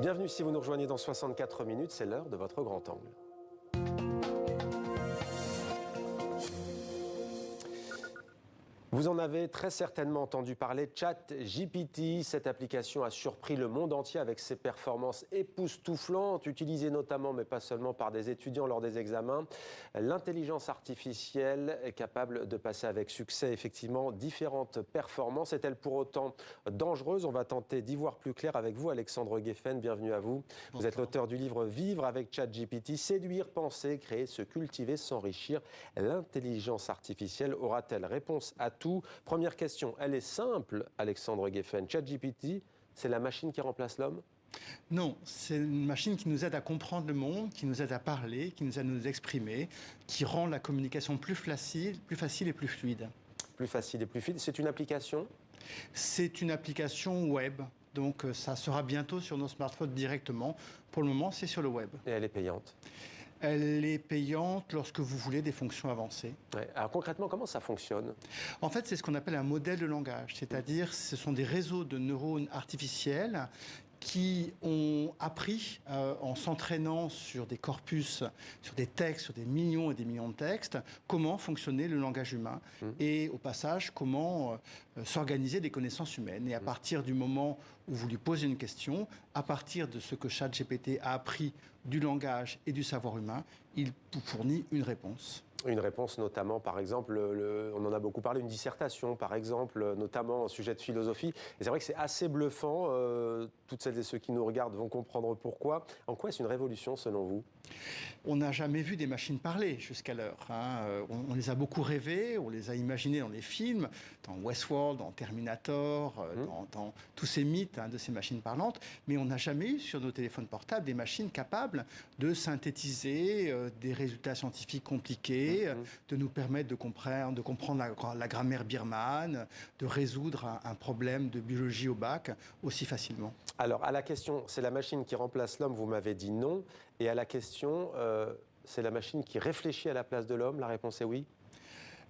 Bienvenue si vous nous rejoignez dans 64 minutes, c'est l'heure de votre grand angle. Vous en avez très certainement entendu parler, ChatGPT. Cette application a surpris le monde entier avec ses performances époustouflantes, utilisées notamment, mais pas seulement, par des étudiants lors des examens. L'intelligence artificielle est capable de passer avec succès, effectivement, différentes performances. Est-elle pour autant dangereuse? On va tenter d'y voir plus clair avec vous, Alexandre Gueffen. Bienvenue à vous. Bonsoir. Vous êtes l'auteur du livre Vivre avec ChatGPT, séduire, penser, créer, se cultiver, s'enrichir. L'intelligence artificielle aura-t-elle réponse à tout? Première question, elle est simple, Alexandre Gueffen. ChatGPT, c'est la machine qui remplace l'homme? Non, c'est une machine qui nous aide à comprendre le monde, qui nous aide à parler, qui nous aide à nous exprimer, qui rend la communication plus facile et plus fluide. Plus facile et plus fluide. C'est une application? C'est une application web. Donc ça sera bientôt sur nos smartphones directement. Pour le moment, c'est sur le web. Et elle est payante? Elle est payante lorsque vous voulez des fonctions avancées. Ouais. Alors concrètement, comment ça fonctionne? En fait, c'est ce qu'on appelle un modèle de langage. C'est-à-dire, ce sont des réseaux de neurones artificiels qui ont appris, en s'entraînant sur des corpus, sur des textes, sur des millions et des millions de textes, comment fonctionnait le langage humain et au passage, comment s'organiser des connaissances humaines. Et à partir du moment où vous lui posez une question, à partir de ce que ChatGPT a appris du langage et du savoir humain, il vous fournit une réponse. Une réponse notamment, par exemple, on en a beaucoup parlé, une dissertation, par exemple, notamment en sujet de philosophie. Et c'est vrai que c'est assez bluffant. Toutes celles et ceux qui nous regardent vont comprendre pourquoi. En quoi est-ce une révolution, selon vous? On n'a jamais vu des machines parler jusqu'à l'heure. On les a beaucoup rêvées, on les a imaginées dans les films, dans Westworld, dans Terminator, dans tous ces mythes de ces machines parlantes. Mais on n'a jamais eu sur nos téléphones portables des machines capables de synthétiser des résultats scientifiques compliqués, de nous permettre de comprendre la grammaire birmane, de résoudre un problème de biologie au bac aussi facilement. Alors, à la question, c'est la machine qui remplace l'homme, vous m'avez dit non. Et à la question, c'est la machine qui réfléchit à la place de l'homme, la réponse est oui?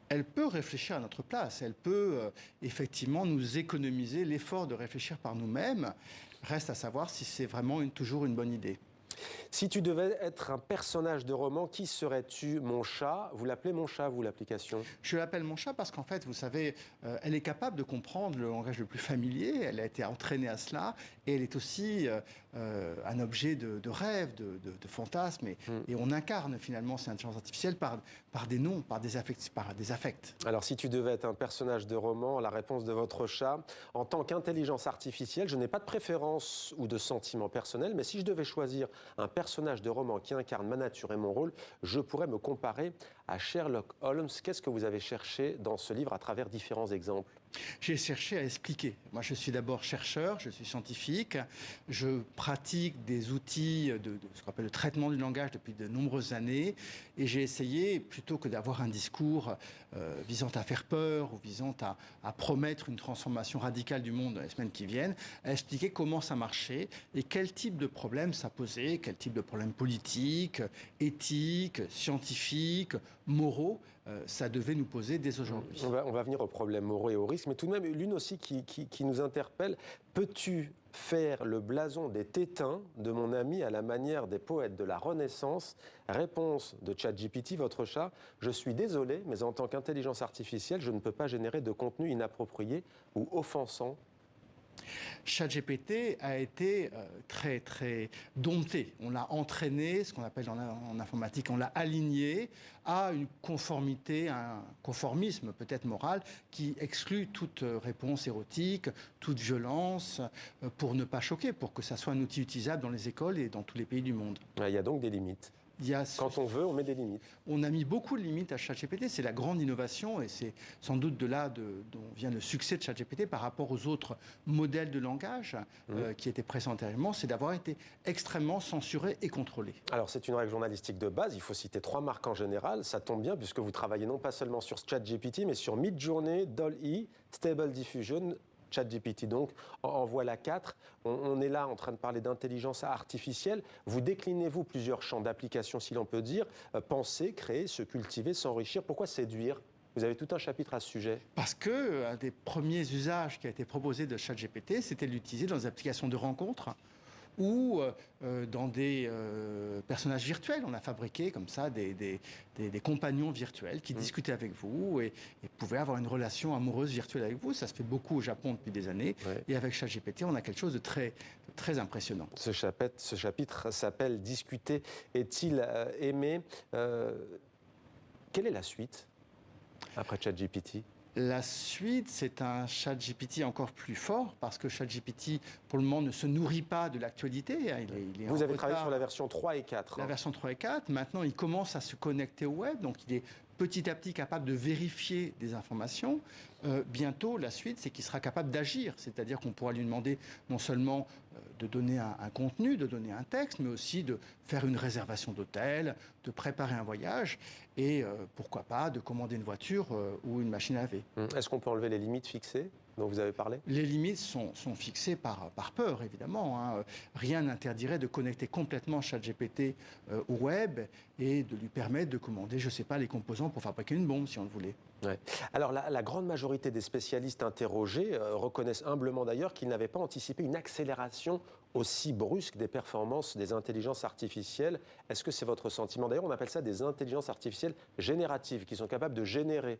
Elle peut réfléchir à notre place, elle peut effectivement nous économiser l'effort de réfléchir par nous-mêmes. Reste à savoir si c'est vraiment toujours une bonne idée. Si tu devais être un personnage de roman, qui serais-tu? Mon chat, vous l'appelez mon chat, vous, l'application? Je l'appelle mon chat parce qu'en fait, vous savez, elle est capable de comprendre le langage le plus familier, elle a été entraînée à cela, et elle est aussi un objet de rêve, de fantasme, et on incarne finalement cette intelligence artificielle par des noms, par des affects. Alors, si tu devais être un personnage de roman, la réponse de votre chat, en tant qu'intelligence artificielle, je n'ai pas de préférence ou de sentiment personnel, mais si je devais choisir un personnage de roman qui incarne ma nature et mon rôle, je pourrais me comparer à Sherlock Holmes. Qu'est-ce que vous avez cherché dans ce livre à travers différents exemples? J'ai cherché à expliquer. Moi, je suis d'abord chercheur, je suis scientifique, je pratique des outils de ce qu'on appelle le traitement du langage depuis de nombreuses années, et j'ai essayé, plutôt que d'avoir un discours visant à faire peur ou visant à promettre une transformation radicale du monde dans les semaines qui viennent, à expliquer comment ça marchait et quel type de problème ça posait, quel type de problèmes politiques, éthiques, scientifiques, moraux, ça devait nous poser dès aujourd'hui. On va venir aux problèmes moraux et aux risques, mais tout de même, l'une aussi qui nous interpelle. Peux-tu faire le blason des tétins de mon ami à la manière des poètes de la Renaissance? Réponse de ChatGPT, votre chat: je suis désolé, mais en tant qu'intelligence artificielle, je ne peux pas générer de contenu inapproprié ou offensant. ChatGPT a été très, très dompté. On l'a entraîné, ce qu'on appelle en informatique, on l'a aligné à une conformité, un conformisme peut-être moral qui exclut toute réponse érotique, toute violence, pour ne pas choquer, pour que ça soit un outil utilisable dans les écoles et dans tous les pays du monde. Il y a donc des limites. Quand on veut, on met des limites. On a mis beaucoup de limites à ChatGPT. C'est la grande innovation et c'est sans doute de là dont vient le succès de ChatGPT par rapport aux autres modèles de langage qui étaient présents antérieurement. C'est d'avoir été extrêmement censuré et contrôlé. Alors, c'est une règle journalistique de base. Il faut citer 3 marques en général. Ça tombe bien puisque vous travaillez non pas seulement sur ChatGPT, mais sur Midjourney, DALL-E, Stable Diffusion. ChatGPT, donc, en voilà 4. On est là en train de parler d'intelligence artificielle. Vous déclinez-vous plusieurs champs d'application, si l'on peut dire. Penser, créer, se cultiver, s'enrichir. Pourquoi séduire? Vous avez tout un chapitre à ce sujet. Parce que un des premiers usages qui a été proposé de ChatGPT, c'était de l'utiliser dans des applications de rencontres ou dans des personnages virtuels. On a fabriqué comme ça des compagnons virtuels qui discutaient avec vous et pouvaient avoir une relation amoureuse virtuelle avec vous. Ça se fait beaucoup au Japon depuis des années. Ouais. Et avec ChatGPT, on a quelque chose de très impressionnant. Ce chapitre s'appelle « Discuter est-il aimé ?» Quelle est la suite après ChatGPT ? La suite, c'est un ChatGPT encore plus fort parce que ChatGPT, pour le moment, ne se nourrit pas de l'actualité. Il est Vous avez travaillé sur la version 3 et 4. La version 3 et 4. Maintenant, il commence à se connecter au web. Donc, il est petit à petit capable de vérifier des informations. Bientôt, la suite, c'est qu'il sera capable d'agir. C'est-à-dire qu'on pourra lui demander non seulement de donner un contenu, de donner un texte, mais aussi de faire une réservation d'hôtel, de préparer un voyage et pourquoi pas de commander une voiture ou une machine à laver. Est-ce qu'on peut enlever les limites fixées dont vous avez parlé ? Les limites sont fixées par peur, évidemment. Hein. Rien n'interdirait de connecter complètement ChatGPT au web et de lui permettre de commander, je ne sais pas, les composants pour fabriquer une bombe, si on le voulait. Ouais. Alors, la grande majorité des spécialistes interrogés reconnaissent humblement d'ailleurs qu'ils n'avaient pas anticipé une accélération aussi brusque des performances des intelligences artificielles. Est-ce que c'est votre sentiment ? D'ailleurs, on appelle ça des intelligences artificielles génératives, qui sont capables de générer.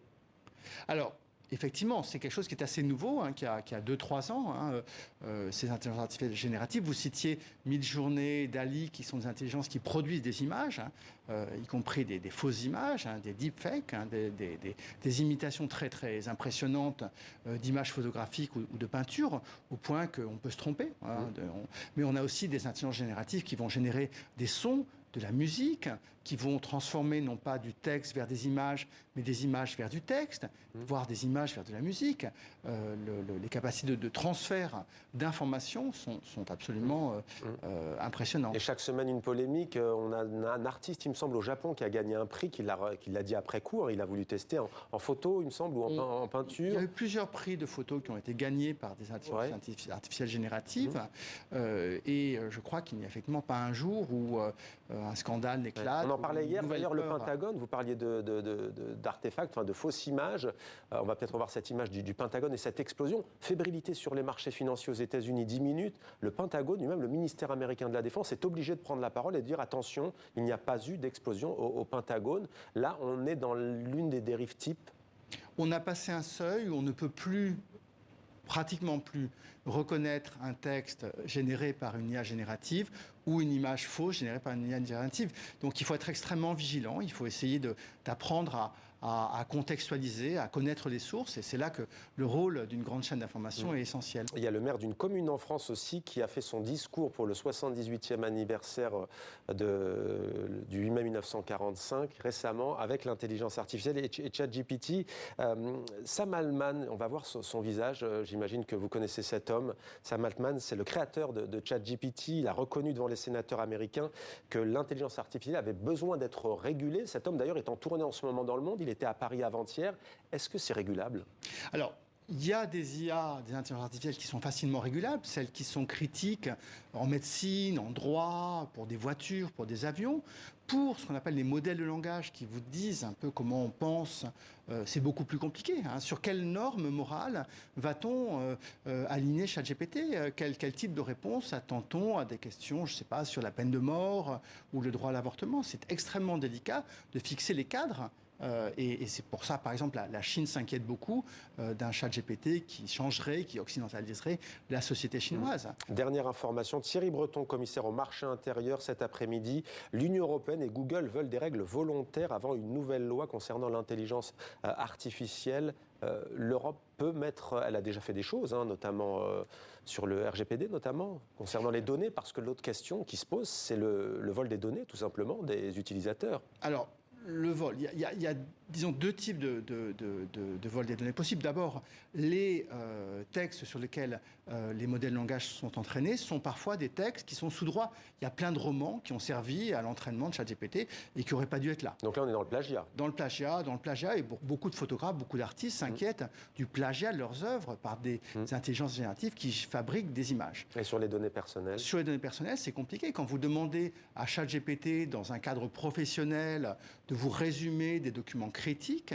Alors, effectivement, c'est quelque chose qui est assez nouveau, hein, qui a 2-3 ans, hein, ces intelligences artificielles génératives. Vous citiez Midjourney, DALL-E, qui sont des intelligences qui produisent des images, hein, y compris des fausses images, hein, des deepfakes, hein, des imitations très impressionnantes d'images photographiques ou de peintures, au point qu'on peut se tromper. Hein, mais on a aussi des intelligences génératives qui vont générer des sons, de la musique, qui vont transformer non pas du texte vers des images, mais des images vers du texte, voire des images vers de la musique. Les capacités de transfert d'informations sont absolument impressionnantes. Et chaque semaine, une polémique. On a un artiste, il me semble, au Japon, qui a gagné un prix, qui l'a dit après coup. Hein, il a voulu tester en photo, il me semble, ou en peinture. Il y a eu plusieurs prix de photos qui ont été gagnés par des intelligences artificielles génératives. Et je crois qu'il n'y a effectivement pas un jour où un scandale n'éclate. On en parlait hier, d'ailleurs, le Pentagone, vous parliez d'artefacts, de fausses images. On va peut-être revoir cette image du Pentagone et cette explosion. Fébrilité sur les marchés financiers aux États-Unis, 10 minutes. Le Pentagone, lui-même, le ministère américain de la Défense, est obligé de prendre la parole et de dire attention, il n'y a pas eu d'explosion au Pentagone. Là, on est dans l'une des dérives types. On a passé un seuil où on ne peut pratiquement plus reconnaître un texte généré par une IA générative ou une image fausse générée par une IA générative. Donc il faut être extrêmement vigilant, il faut essayer d'apprendre à contextualiser, à connaître les sources, et c'est là que le rôle d'une grande chaîne d'information est essentiel. Il y a le maire d'une commune en France aussi qui a fait son discours pour le 78e anniversaire du 8 mai 1945 récemment avec l'intelligence artificielle et ChatGPT. Sam Altman, on va voir son visage, j'imagine que vous connaissez cet homme. Sam Altman, c'est le créateur de ChatGPT. Il a reconnu devant les sénateurs américains que l'intelligence artificielle avait besoin d'être régulée. Cet homme d'ailleurs est en tournée en ce moment dans le monde. Il était à Paris avant-hier. Est-ce que c'est régulable ? Alors, il y a des IA, des intelligences artificielles qui sont facilement régulables, celles qui sont critiques en médecine, en droit, pour des voitures, pour des avions. Pour ce qu'on appelle les modèles de langage qui vous disent un peu comment on pense, c'est beaucoup plus compliqué. Hein. Sur quelles normes morales va-t-on aligner ChatGPT ? Quel type de réponse attend-on à des questions, je ne sais pas, sur la peine de mort ou le droit à l'avortement ? C'est extrêmement délicat de fixer les cadres. Et c'est pour ça, par exemple, la Chine s'inquiète beaucoup d'un ChatGPT qui changerait, qui occidentaliserait la société chinoise. Dernière information, Thierry Breton, commissaire au marché intérieur cet après-midi. L'Union européenne et Google veulent des règles volontaires avant une nouvelle loi concernant l'intelligence artificielle. L'Europe peut mettre, elle a déjà fait des choses, hein, notamment sur le RGPD, notamment concernant les données, parce que l'autre question qui se pose, c'est le vol des données, tout simplement, des utilisateurs. Alors, le vol, il y a disons, deux types de vol des données possibles. D'abord, les textes sur lesquels les modèles de langage sont entraînés sont parfois des textes qui sont sous droit. Il y a plein de romans qui ont servi à l'entraînement de ChatGPT et qui n'auraient pas dû être là. Donc là, on est dans le plagiat. Dans le plagiat, et beaucoup de photographes, beaucoup d'artistes s'inquiètent du plagiat de leurs œuvres par des intelligences génératives qui fabriquent des images. Et sur les données personnelles ? Sur les données personnelles, c'est compliqué. Quand vous demandez à ChatGPT, dans un cadre professionnel, de vous résumer des documents critiques,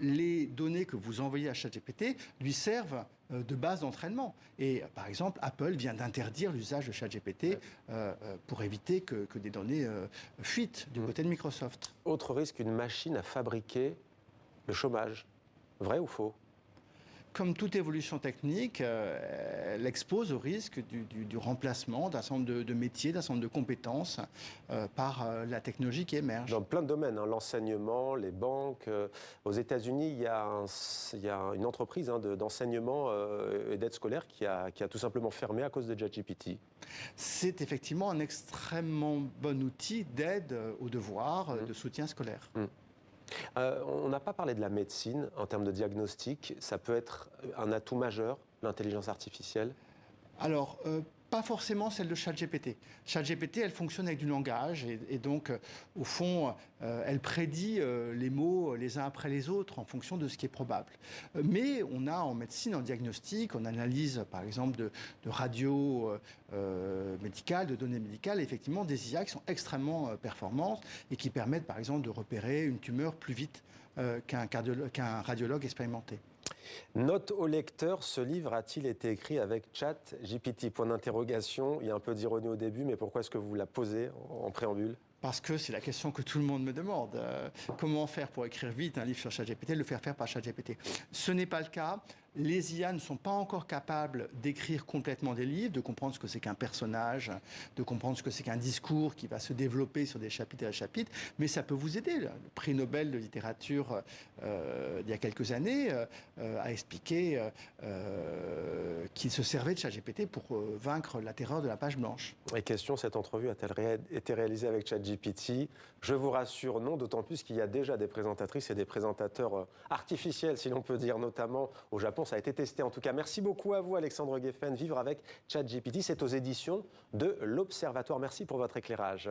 les données que vous envoyez à ChatGPT lui servent de base d'entraînement. Et par exemple, Apple vient d'interdire l'usage de ChatGPT pour éviter que des données fuitent du côté de Microsoft. Autre risque, une machine à fabriquer le chômage. Vrai ou faux? Comme toute évolution technique, elle expose au risque du remplacement d'un certain nombre de métiers, d'un certain nombre de compétences par la technologie qui émerge. Dans plein de domaines, hein, l'enseignement, les banques. Aux États-Unis, il y a une entreprise d'enseignement et d'aide scolaire qui a tout simplement fermé à cause de ChatGPT. C'est effectivement un extrêmement bon outil d'aide aux devoirs, de soutien scolaire. On n'a pas parlé de la médecine en termes de diagnostic. Ça peut être un atout majeur, l'intelligence artificielle. Alors, pas forcément celle de ChatGPT. ChatGPT, elle fonctionne avec du langage et donc, au fond, elle prédit les mots les uns après les autres en fonction de ce qui est probable. Mais on a en médecine, en diagnostic, en analyse, par exemple, de radio médicale, de données médicales, effectivement, des IA qui sont extrêmement performantes et qui permettent, par exemple, de repérer une tumeur plus vite qu'un radiologue expérimenté. Note au lecteur, ce livre a-t-il été écrit avec ChatGPT? Point d'interrogation. Il y a un peu d'ironie au début, mais pourquoi est-ce que vous la posez en préambule? Parce que c'est la question que tout le monde me demande. Comment faire pour écrire vite un livre sur ChatGPT, le faire faire par ChatGPT? Ce n'est pas le cas. Les IA ne sont pas encore capables d'écrire complètement des livres, de comprendre ce que c'est qu'un personnage, de comprendre ce que c'est qu'un discours qui va se développer sur des chapitres et des chapitres, mais ça peut vous aider. Le prix Nobel de littérature, il y a quelques années, a expliqué qu'il se servait de ChatGPT pour vaincre la terreur de la page blanche. Et question, cette entrevue a-t-elle été réalisée avec ChatGPT? Je vous rassure, non, d'autant plus qu'il y a déjà des présentatrices et des présentateurs artificiels, si l'on peut dire, notamment au Japon. Ça a été testé en tout cas. Merci beaucoup à vous, Alexandre Gueffen. Vivre avec ChatGPT, c'est aux éditions de l'Observatoire. Merci pour votre éclairage.